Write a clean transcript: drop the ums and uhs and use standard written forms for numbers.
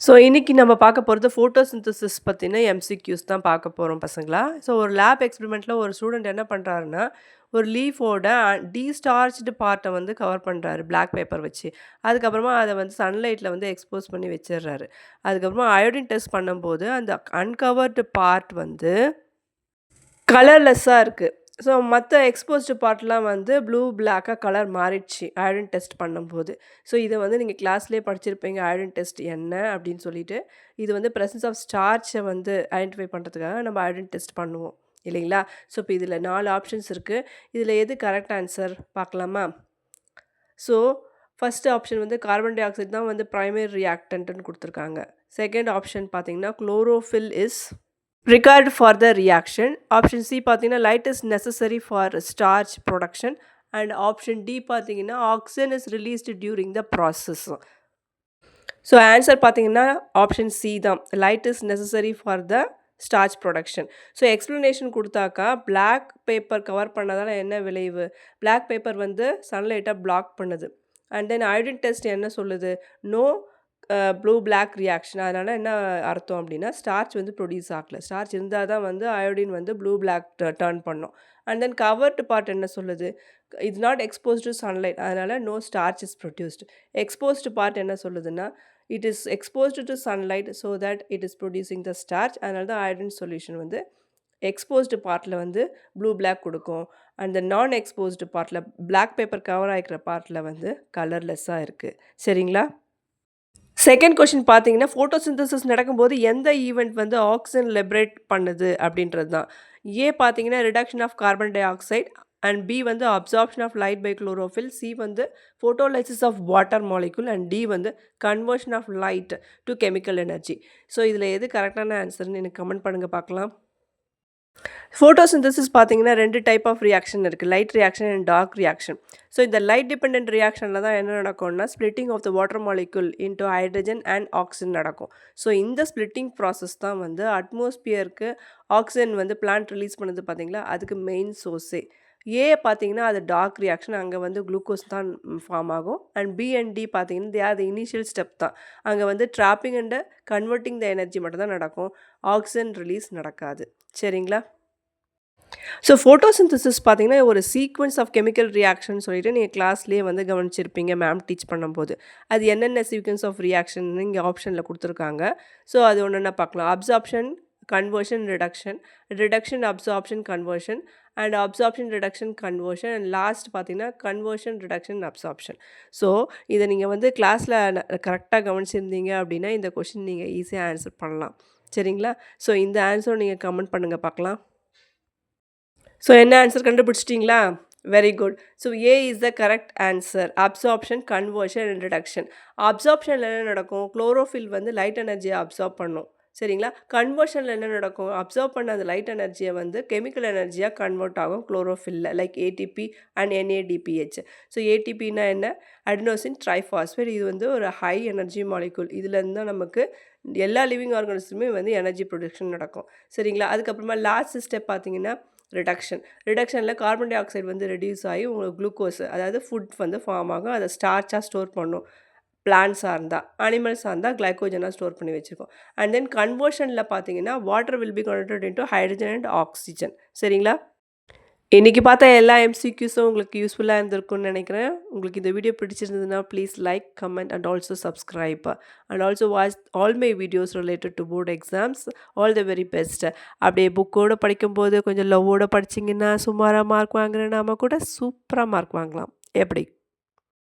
So இன்னைக்கு நம்ம பார்க்க போறது ஃபோட்டோசிந்தசிஸ் பத்தின எம்சிக்யூஸ் தான் பார்க்க போறோம் பசங்களா. ஸோ ஒரு லேப் எக்ஸ்பெரிமெண்ட்ல ஒரு ஸ்டூடண்ட் என்ன பண்றாருன்னா, ஒரு லீஃபோட டீஸ்டார்ச்டு பார்ட்ட வந்து கவர் பண்றாரு பிளாக் பேப்பர் வச்சு. அதுக்கப்புறமா அத வந்து சன்லைட்ல வந்து எக்ஸ்போஸ் பண்ணி வச்சுர்றாரு. அதுக்கப்புறமா அயோடின் டெஸ்ட் பண்ணும்போது அந்த அன்கவர்டு பார்ட் வந்து கலர்லெஸ்ஸா இருக்கு. ஸோ மத்த எக்ஸ்போஸ்டு பார்ட்லாம் வந்து ப்ளூ, பிளாக்கா கலர் மாறிடுச்சு அயோடின் டெஸ்ட் பண்ணும்போது. ஸோ இத வந்து நீங்க கிளாஸ்லயே படிச்சிருப்பீங்க அயோடின் டெஸ்ட் என்ன அப்படின்னு சொல்லிட்டு. இது வந்து பிரசன்ஸ் ஆஃப் ஸ்டார்ச்ச வந்து ஐடென்டிஃபை பண்றதுக்காக நம்ம அயோடின் டெஸ்ட் பண்ணுவோம். இல்லைங்களா? ஸோ இப்ப இதுல 4 ஆப்ஷன்ஸ் இருக்கு. இதுல எது கரெக்ட் ஆன்சர் பார்க்கலாமா? ஸோ ஃபர்ஸ்ட் ஆப்ஷன் வந்து கார்பன் டை ஆக்சைடு தான் வந்து பிரைமரி ரியாக்டன்ட்ன்னு குடுத்துருக்காங்க. செகண்ட் ஆப்ஷன் பார்த்தீங்கன்னா, chlorophyll is required for the reaction. Option C பார்த்தீங்கன்னா light is necessary for starch production and option D பார்த்தீங்கன்னா oxygen is released during the process. So answer பார்த்தீங்கன்னா option C தான். Light is necessary for the starch production. So explanation கொடுத்தாக்கா black paper cover பண்ணதால் என்ன விளைவு? Black paper வந்து சன்லைட்டை block பண்ணுது. அண்ட் தென் அயோடின் டெஸ்ட் என்ன சொல்லுது? No blue black reaction. அதனால் என்ன அர்த்தம் அப்படின்னா ஸ்டார்ச் வந்து ப்ரொடியூஸ் ஆகலை. ஸ்டார்ச் இருந்தால் தான் வந்து அயோடின் வந்து ப்ளூ பிளாக் டர்ன் பண்ணும். அண்ட் தென் கவர்டு பார்ட் என்ன சொல்லுது? It's not exposed to sunlight. அதனால் no starch is produced. Exposed part என்ன சொல்லுதுன்னா it is exposed to sunlight so that it is producing the starch. அதனால தான் iodine solution வந்து exposed பார்ட்டில் வந்து ப்ளூ பிளாக் கொடுக்கும். அந்த நான் எக்ஸ்போஸ்டு பார்ட்டில் பிளாக் பேப்பர் கவர் ஆகிக்கிற பார்ட்டில் வந்து கலர்லெஸ்ஸாக இருக்குது. சரிங்களா? செகண்ட் கொஸ்டின் பார்த்தீங்கன்னா, ஃபோட்டோசிந்தசிஸ் நடக்கும்போது எந்த ஈவெண்ட் வந்து ஆக்சிஜன் லிபரேட் பண்ணுது அப்படின்றது தான். ஏ பார்த்தீங்கன்னா, reduction of carbon dioxide and B வந்து absorption of light by chlorophyll, C வந்து photolysis of water molecule and D வந்து conversion of light to chemical energy. So இதில் எது கரெக்டான ஆன்சர்னு எனக்கு கமெண்ட் பண்ணுங்கள் பார்க்கலாம். ஃபோட்டோசிந்தசிஸ் பார்த்தீங்கன்னா 2 டைப் ஆஃப் ரியாக்ஷன் இருக்குது. Light reaction and dark reaction. So இந்த லைட் டிபெண்டன்ட் ரியாக்ஷனில் தான் என்ன நடக்கும்னா splitting of the water molecule into hydrogen and oxygen நடக்கும். ஸோ இந்த ஸ்ப்ளிட்டிங் ப்ராசஸ் தான் வந்து அட்மாஸ்பியருக்கு ஆக்சிஜன் வந்து பிளான்ட் ரிலீஸ் பண்ணுது பார்த்தீங்களா, அதுக்கு மெயின் சோர்ஸே. ஏ பார்த்தீங்கன்னா அது டார்க் ரியாக்ஷன், அங்கே வந்து குளுக்கோஸ் தான் ஃபார்ம் ஆகும். அண்ட் பி அண்ட் டி பார்த்தீங்கன்னா they are the initial step தான். அங்கே வந்து trapping and converting the energy மட்டும் தான் நடக்கும். ஆக்சிஜன் ரிலீஸ் நடக்காது. சரிங்களா? ஸோ ஃபோட்டோசிந்தசிஸ் பார்த்தீங்கன்னா ஒரு சீக்வன்ஸ் ஆஃப் கெமிக்கல் ரியாக்ஷன் சொல்லிட்டு நீங்கள் கிளாஸ்லேயே வந்து கவனிச்சிருப்பீங்க மேம் டீச் பண்ணும்போது. அது என்னென்ன சீக்வன்ஸ் ஆஃப் ரியாக்ஷன் இங்கே ஆப்ஷனில் கொடுத்துருக்காங்க. ஸோ அது ஒன்று பார்க்கலாம். Absorption, conversion, reduction, reduction, absorption, conversion and absorption, reduction, conversion and last பார்த்தீங்கன்னா கன்வர்ஷன், ரிடக்ஷன், அப்சார்ப்ஷன். ஸோ இதை நீங்கள் வந்து கிளாஸில் கரெக்டாக கவனிச்சிருந்தீங்க அப்படின்னா இந்த கொஷின் நீங்கள் ஈஸியாக ஆன்சர் பண்ணலாம். சரிங்களா? ஸோ இந்த ஆன்சரை நீங்கள் கமெண்ட் பண்ணுங்கள் பார்க்கலாம். ஸோ என்ன ஆன்சர் கண்டுபிடிச்சிட்டிங்களா? Very good. So A is the correct answer. Absorption, conversion and reduction. அப்சார்ப்ஷனில் என்ன நடக்கும்? குளோரோஃபில் வந்து லைட் எனர்ஜியை அப்சார்ப் பண்ணும். சரிங்களா? கன்வர்ஷனில் என்ன நடக்கும்? அப்சார்ப் பண்ண அந்த லைட் எனர்ஜியை வந்து கெமிக்கல் எனர்ஜியாக கன்வெர்ட் ஆகும் குளோரோஃபில்ல, like ATP and NADPH. So ஏடிபின்னா என்ன? Adenosine triphosphate. இது வந்து ஒரு ஹை எனர்ஜி மாலிகுல். இதுலேருந்து தான் நமக்கு எல்லா லிவிங் ஆர்கனிஸுமே வந்து எனர்ஜி ப்ரொடக்ஷன் நடக்கும். சரிங்களா? அதுக்கப்புறமா லாஸ்ட் ஸ்டெப் பார்த்தீங்கன்னா ரிடக்ஷன். ரிடக்ஷனில் கார்பன் டை ஆக்சைடு வந்து ரெடியூஸ் ஆகி உங்களுக்கு குளுக்கோஸ், அதாவது ஃபுட் வந்து ஃபார்ம் ஆகும். அதை ஸ்டார்ச்சாக ஸ்டோர் பண்ணும். பிளான்ட்ஸாக இருந்தால், அனிமல்ஸாக இருந்தால் கிளைக்கோஜனாக ஸ்டோர் பண்ணி வச்சுருக்கோம். அண்ட் தென் கன்வர்ஷனில் பார்த்தீங்கன்னா water will be converted into hydrogen and oxygen. சரிங்களா? இன்றைக்கி பார்த்த எல்லா எம்சிக்யூஸும் உங்களுக்கு யூஸ்ஃபுல்லாக இருந்திருக்கும்னு நினைக்கிறேன். உங்களுக்கு இந்த வீடியோ பிடிச்சிருந்ததுன்னா please like, comment and also subscribe and also watch all my videos related to board exams. All the very best. அப்படியே புக்கோடு படிக்கும்போது கொஞ்சம் லவ்வோடு படிச்சிங்கன்னா சுமாராக மார்க் வாங்குற நாம கூட சூப்பராக மார்க் வாங்கலாம். எப்படி?